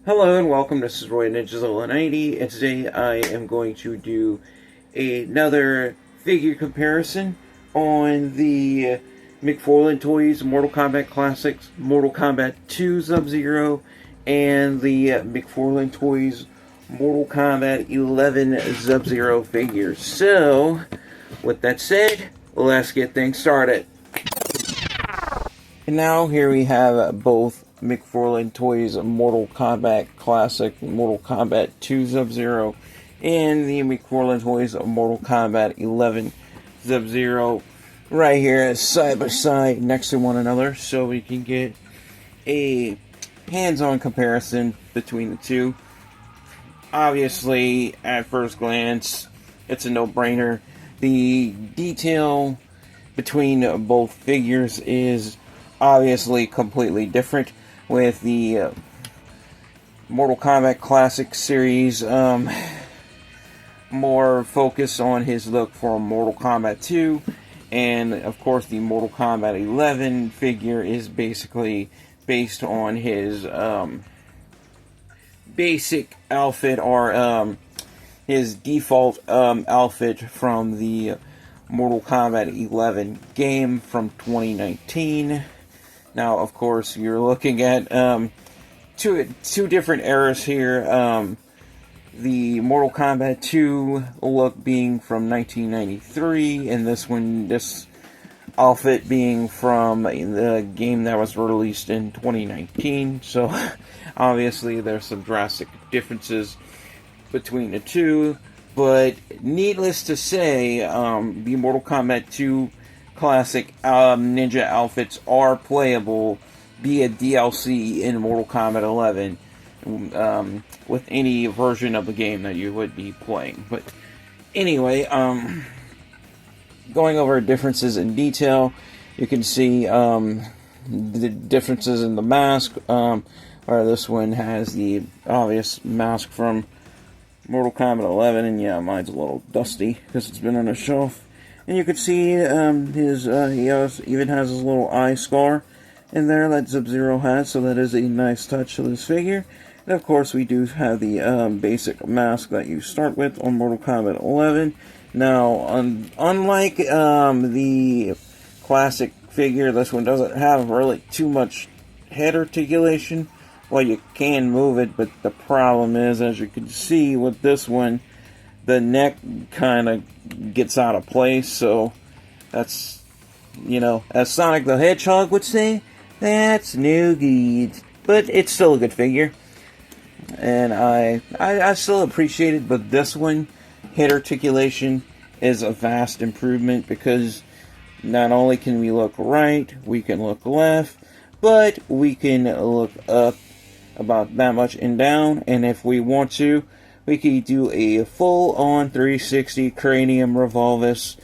Hello and welcome, this is Roy Ninja90, and today I am going to do another figure comparison on the McFarlane Toys Mortal Kombat Classics, Mortal Kombat 2 Sub-Zero, and the McFarlane Toys Mortal Kombat 11 Sub-Zero figures. So, with that said, let's get things started. And now here we have both McFarlane Toys Mortal Kombat Classic, Mortal Kombat 2 Sub-Zero, and the McFarlane Toys Mortal Kombat 11 Sub-Zero right here side by side next to one another, so we can get a hands-on comparison between the two. Obviously, at first glance, it's a no-brainer. The detail between both figures is obviously completely different, with the Mortal Kombat Classic series more focus on his look for Mortal Kombat 2, and of course the Mortal Kombat 11 figure is basically based on his basic outfit, or his default outfit from the Mortal Kombat 11 game from 2019. Now, of course, you're looking at two different eras here. The Mortal Kombat 2 look being from 1993, and this outfit being from the game that was released in 2019. So, obviously, there's some drastic differences between the two. But, needless to say, the Mortal Kombat 2 Classic ninja outfits are playable via DLC in Mortal Kombat 11 with any version of the game that you would be playing. But anyway, going over differences in detail, you can see the differences in the mask, where this one has the obvious mask from Mortal Kombat 11, and yeah, mine's a little dusty because it's been on a shelf. And you can see he even has his little eye scar in there that Sub-Zero has, so that is a nice touch to this figure. And of course, we do have the basic mask that you start with on Mortal Kombat 11. Now, unlike the classic figure, this one doesn't have really too much head articulation. Well, you can move it, but the problem is, as you can see with this one, the neck kind of gets out of place, so that's, as Sonic the Hedgehog would say, that's no good. But it's still a good figure, and I still appreciate it, but this one, head articulation is a vast improvement, because not only can we look right, we can look left, but we can look up about that much and down, and if we want to, we could do a full-on 360 cranium revolvus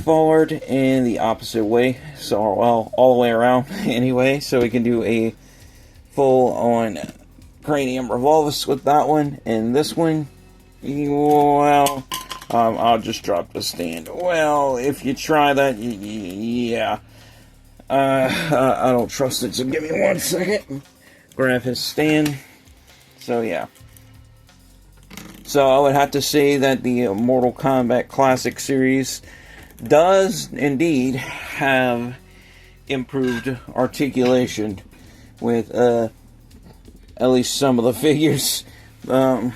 forward and the opposite way. So, well, all the way around anyway. So we can do a full-on cranium revolvus with that one. And this one, well, I'll just drop the stand. Well, if you try that, yeah. I don't trust it, so give me 1 second. Grab his stand. So, yeah. So I would have to say that the Mortal Kombat Classic series does indeed have improved articulation with at least some of the figures. But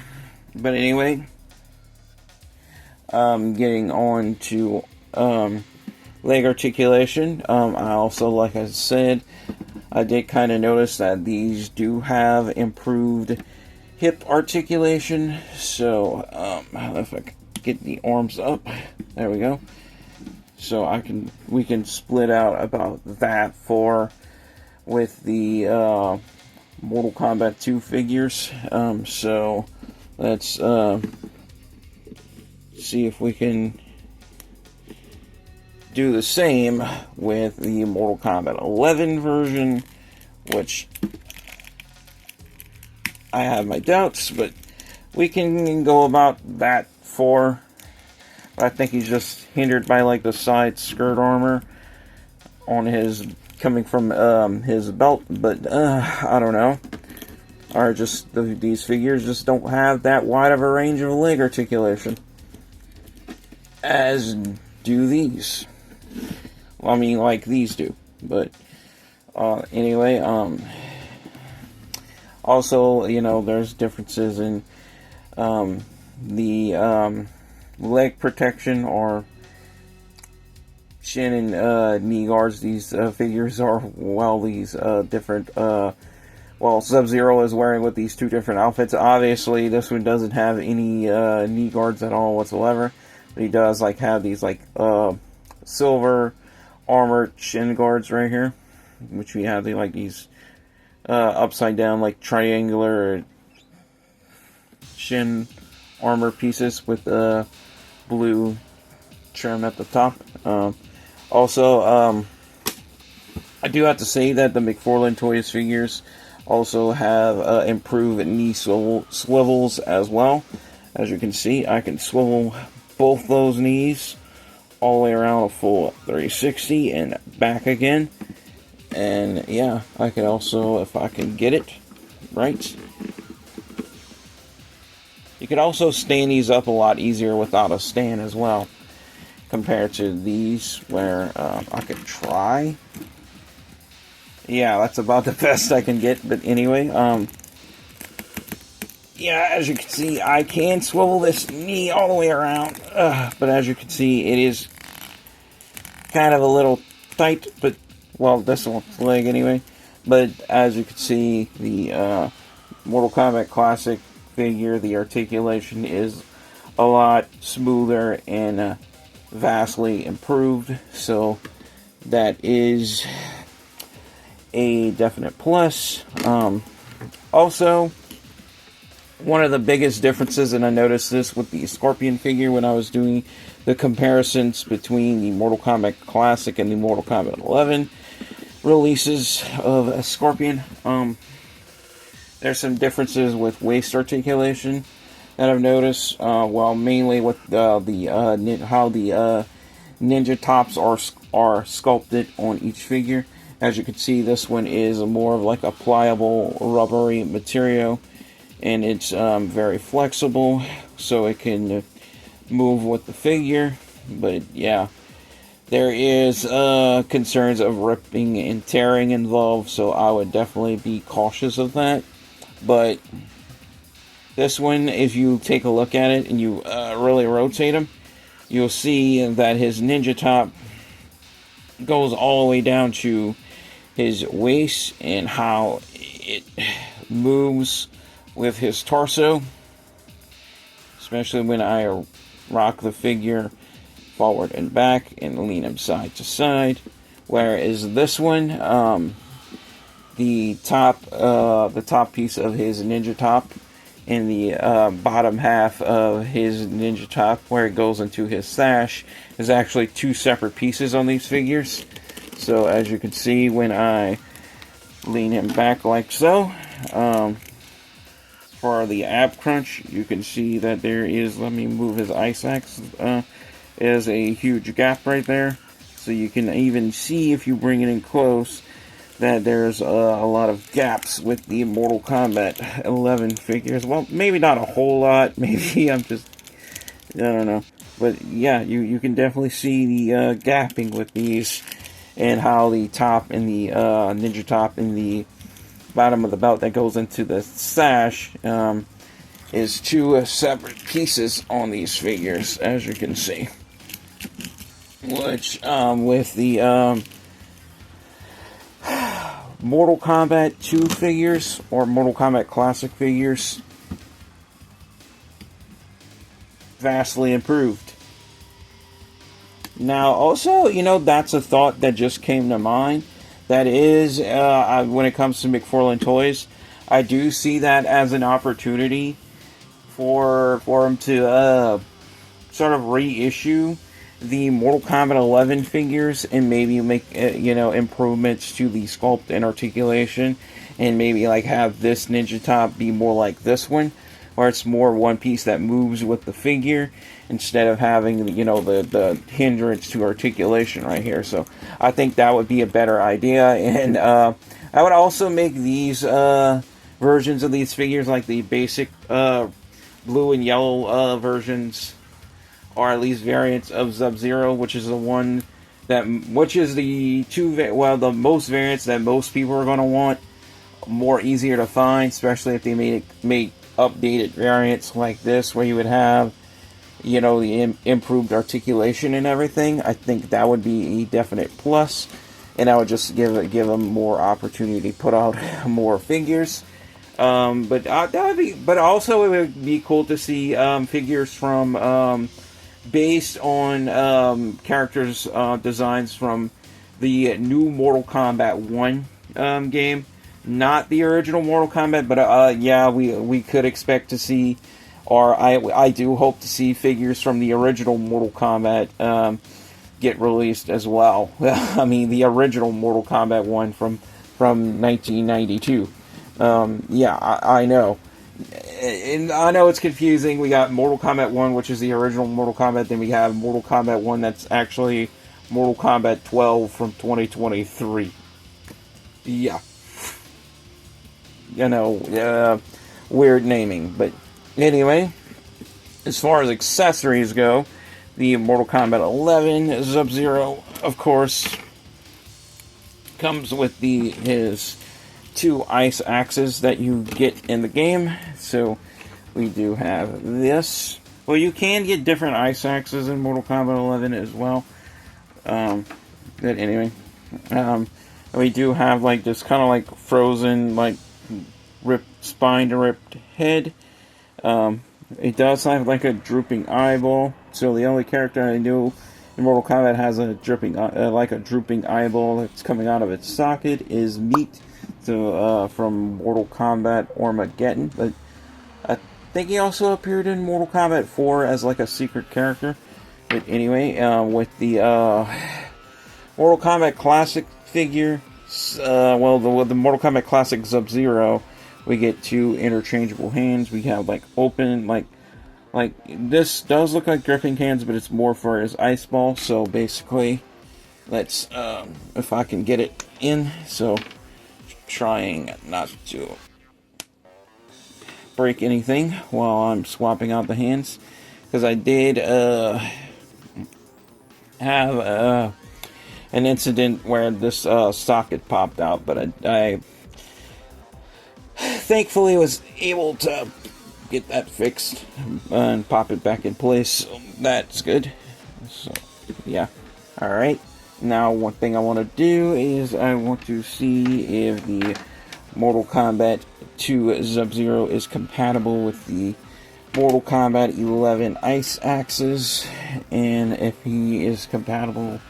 anyway, getting on to leg articulation. I also, like I said, I did kind of notice that these do have improved hip articulation. So if I can get the arms up, there we go. So we can split out about that with the Mortal Kombat 2 figures. So let's see if we can do the same with the Mortal Kombat 11 version, which I have my doubts, but we can go about that I think he's just hindered by like the side skirt armor on his, coming from his belt, but I don't know. Or just these figures just don't have that wide of a range of leg articulation as do these. Well, I mean, like these do. But anyway, also, you know, there's differences in the leg protection or shin and knee guards. These figures are, well, these different. Well, Sub-Zero is wearing with these two different outfits. Obviously, this one doesn't have any knee guards at all whatsoever. But he does like have these like silver armored shin guards right here, which we have like these upside down like triangular shin armor pieces with blue trim at the top. Also, I do have to say that the McFarlane Toys figures also have improved knee swivels as well. As you can see, I can swivel both those knees all the way around a full 360 and back again. And yeah, I can also, if I can get it right, you could also stand these up a lot easier without a stand as well, compared to these where I could try. Yeah, that's about the best I can get. But anyway, yeah, as you can see, I can swivel this knee all the way around. But as you can see, it is kind of a little tight. But, well, this one's leg anyway. But as you can see, the Mortal Kombat Classic figure, the articulation is a lot smoother and vastly improved. So that is a definite plus. Also, one of the biggest differences, and I noticed this with the Scorpion figure when I was doing the comparisons between the Mortal Kombat Classic and the Mortal Kombat 11 releases of a Scorpion. There's some differences with waist articulation that I've noticed. Well, mainly with how the ninja tops are sculpted on each figure. As you can see, this one is more of like a pliable, rubbery material, and it's very flexible, so it can move with the figure. But yeah, there is concerns of ripping and tearing involved, so I would definitely be cautious of that. But this one, if you take a look at it and you really rotate him, you'll see that his ninja top goes all the way down to his waist and how it moves with his torso, especially when I rock the figure forward and back and lean him side to side. Whereas this one, the top piece of his ninja top and the bottom half of his ninja top, where it goes into his sash, is actually two separate pieces on these figures. So as you can see, when I lean him back like so, for the ab crunch, you can see that there is, let me move his ice axe, is a huge gap right there. So you can even see, if you bring it in close, that there's a lot of gaps with the Mortal Kombat 11 figures. Well, maybe not a whole lot. Maybe I'm just, I don't know. But yeah, you can definitely see the gapping with these, and how the top and the ninja top and the bottom of the belt that goes into the sash is two separate pieces on these figures, as you can see. Which, with the Mortal Kombat 2 figures, or Mortal Kombat Classic figures, vastly improved. Now, also, you know, that's a thought that just came to mind. That is, when it comes to McFarlane Toys, I do see that as an opportunity for him to sort of reissue the Mortal Kombat 11 figures and maybe make improvements to the sculpt and articulation, and maybe like have this ninja top be more like this one, where it's more one piece that moves with the figure, instead of having, you know, the hindrance to articulation right here. So I think that would be a better idea. And I would also make these versions of these figures like the basic blue and yellow versions, or at least variants of Sub-Zero, which is the one that, which is the the most variants that most people are going to want, more easier to find, especially if they made updated variants like this, where you would have, you know, the improved articulation and everything. I think that would be a definite plus, and I would just give them more opportunity to put out more figures. But that would be. But also, it would be cool to see figures from based on characters designs from the new Mortal Kombat 1 game, not the original Mortal Kombat. But yeah, we could expect to see, or I do hope to see figures from the original Mortal Kombat get released as well. I mean, the original Mortal Kombat 1 from 1992. Yeah, I know. And I know it's confusing. We got Mortal Kombat 1, which is the original Mortal Kombat. Then we have Mortal Kombat 1 that's actually Mortal Kombat 12 from 2023. Yeah. You know, weird naming. But anyway, as far as accessories go, the Mortal Kombat 11 Sub-Zero, of course, comes with his 2 ice axes that you get in the game. So we do have this. Well, you can get different ice axes in Mortal Kombat 11 as well. But anyway, we do have like this kind of like frozen, like spine ripped head. It does have like a drooping eyeball. So the only character I knew in Mortal Kombat has a drooping eyeball that's coming out of its socket is Meat. So from Mortal Kombat Armageddon. But I think he also appeared in Mortal Kombat 4 as like a secret character. But anyway, with the Mortal Kombat Classic figure, the Mortal Kombat Classic Sub-Zero, we get 2 interchangeable hands. We have like open, like this does look like gripping hands, but it's more for his ice ball. So basically, let's if I can get it in. So trying not to break anything while I'm swapping out the hands, because I did have an incident where this socket popped out, but I thankfully was able to get that fixed and pop it back in place. So that's good. So yeah, all right. Now, one thing I want to do is I want to see if the Mortal Kombat 2 Sub-Zero is compatible with the Mortal Kombat 11 Ice Axes, and if he is compatible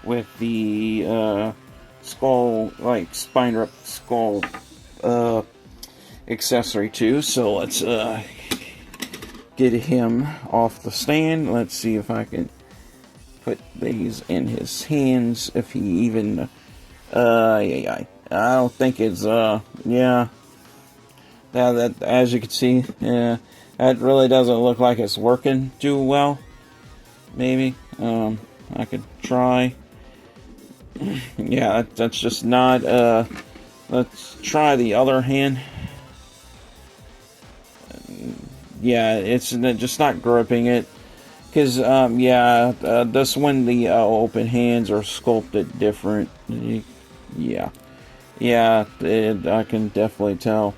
with the skull, like spine ripped skull accessory too. So let's get him off the stand. Let's see if I can put these in his hands, if he even I don't think it's yeah, that as you can see, that really doesn't look like it's working too well. Maybe I could try. Yeah, that's just not let's try the other hand. Yeah, it's just not gripping it. Because, this one, the open hands are sculpted different. Yeah. Yeah, I can definitely tell.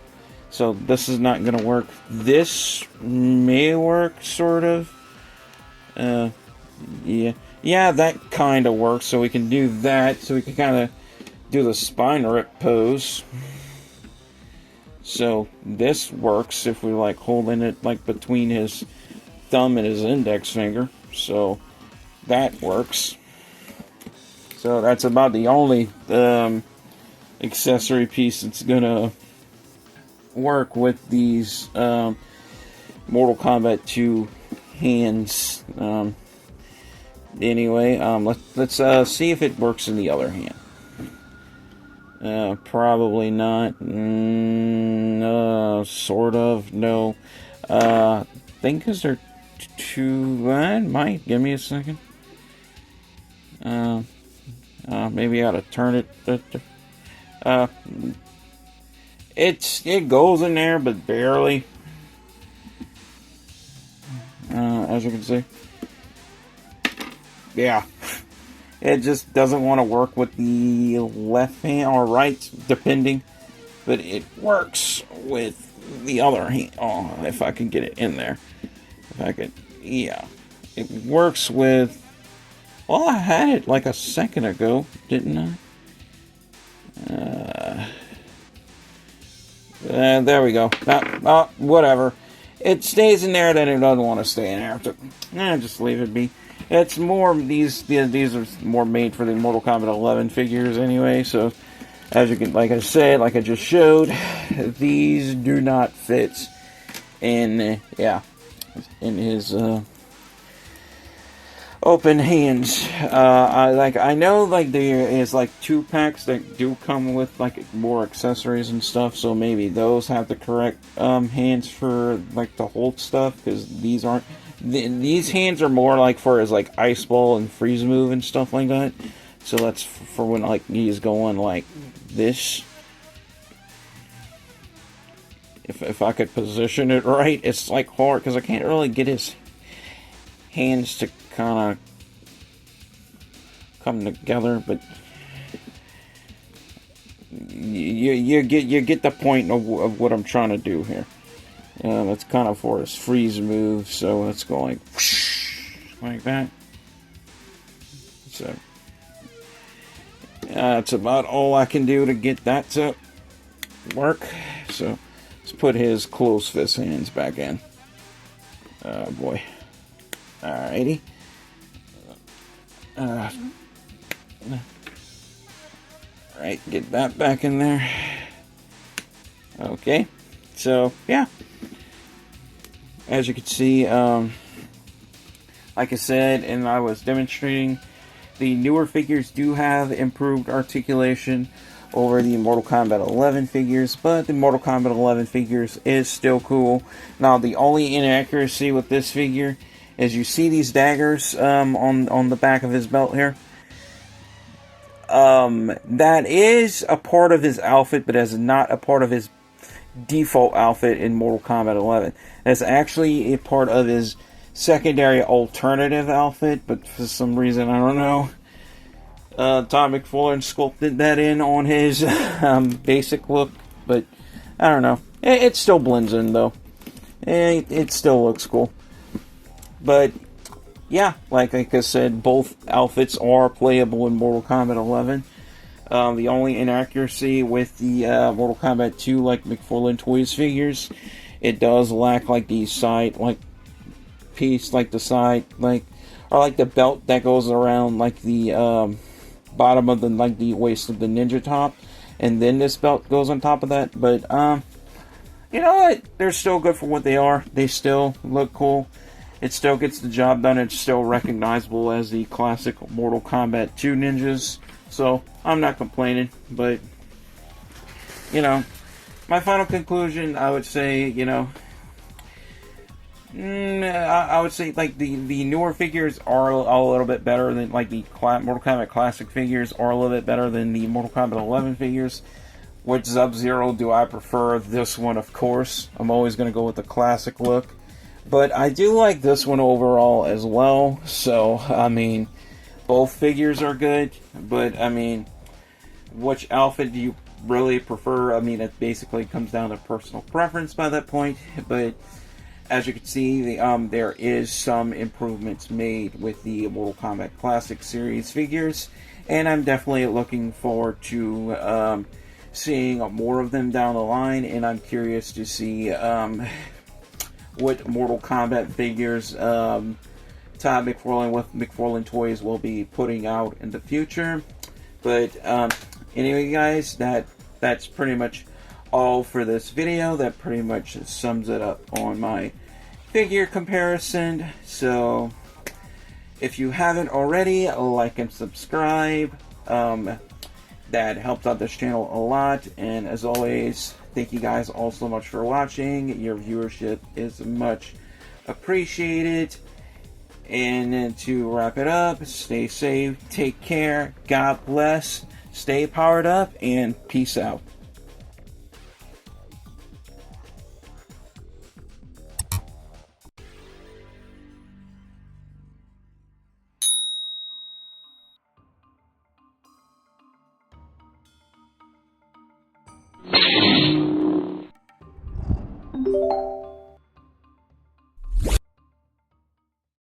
So, this is not going to work. This may work, sort of. Yeah. Yeah, that kind of works. So, we can do that. So, we can kind of do the spine rip pose. So, this works if we, like, holding it, like, between his thumb and his index finger. So that works. So that's about the only accessory piece that's gonna work with these Mortal Kombat 2 hands. Anyway, let's see if it works in the other hand. Probably not. Sort of. No. I think because they're might give me a second. Maybe I ought to turn it. It goes in there, but barely. As you can see. Yeah. It just doesn't want to work with the left hand or right, depending. But it works with the other hand. Oh, if I can get it in there. If I could, yeah. It works with... Well, I had it like a second ago, didn't I? There we go. Whatever. It stays in there, then it doesn't want to stay in there. So, just leave it be. It's more, these are more made for the Mortal Kombat 11 figures anyway, so, as you can, like I said, like I just showed, these do not fit in, in his, open hands. I know like there is like 2 packs that do come with like more accessories and stuff, so maybe those have the correct hands for like to hold stuff, because these aren't. These hands are more like for his like ice ball and freeze move and stuff like that. So that's for when like he's going like this. If I could position it right, it's like hard because I can't really get his hands to kind of come together, but you get the point of what I'm trying to do here. That's kind of for his freeze move, so let's go like that. So that's about all I can do to get that to work. So let's put his closed fist hands back in. Oh boy. Alrighty. Alright, get that back in there. Okay. So, yeah. As you can see, like I said, and I was demonstrating, the newer figures do have improved articulation over the Mortal Kombat 11 figures, but the Mortal Kombat 11 figures is still cool. Now, the only inaccuracy with this figure is you see these daggers on the back of his belt here. That is a part of his outfit, but is not a part of his default outfit in Mortal Kombat 11. That's actually a part of his secondary alternative outfit, but for some reason, I don't know, Tom McFarlane sculpted that in on his basic look, but I don't know. It still blends in, though. It still looks cool. But, yeah, like I said, both outfits are playable in Mortal Kombat 11. The only inaccuracy with the Mortal Kombat 2, like McFarlane Toys figures, it does lack like the side, like piece, like the side, like, or like the belt that goes around like the bottom of the, like the waist of the ninja top, and then this belt goes on top of that. But you know what? They're still good for what they are. They still look cool. It still gets the job done. It's still recognizable as the classic Mortal Kombat 2 ninjas. So, I'm not complaining, but, you know, my final conclusion, I would say, you know, I would say, like, the newer figures are a little bit better than, like, the Mortal Kombat Classic figures are a little bit better than the Mortal Kombat 11 figures. Which Sub-Zero do I prefer? This one, of course. I'm always going to go with the classic look. But I do like this one overall as well. So, I mean, both figures are good. But, I mean, which outfit do you really prefer? I mean, it basically comes down to personal preference by that point. But, as you can see, there is some improvements made with the Mortal Kombat Classic series figures. And I'm definitely looking forward to seeing more of them down the line. And I'm curious to see what Mortal Kombat figures Todd McFarlane with McFarlane Toys will be putting out in the future. But anyway, guys, that's pretty much all for this video. That pretty much sums it up on my figure comparison. So if you haven't already, like and subscribe. That helps out this channel a lot. And as always, thank you guys all so much for watching. Your viewership is much appreciate it. And then to wrap it up, stay safe, take care, God bless, stay powered up, and peace out.